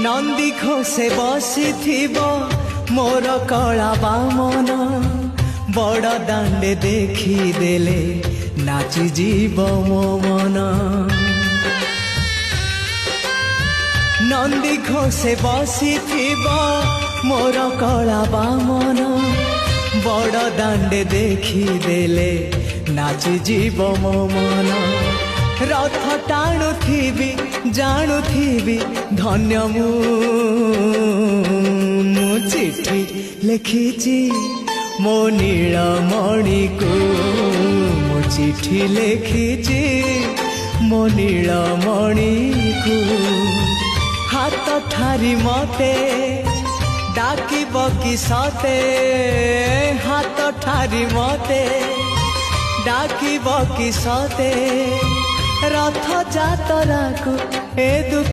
नंदी घोषे बसी मोर कला बामन बड़ दांडे देखी देले नाची जीव मो मन। नंदी घोषे बसी मोर कला बामन बड़ दांडे देखी देले नाची जीव मो मन। रथ टाणुथिबी जाणुथिबी धन्य मु चिठी लिखिची मो नीलमणि को मो चिठी लिखिची मो नीलमणि को। हाथ ठारी मते डाकिब कि सते हाथ ठारी मते डाकिब कि सते रथ जातरा को ए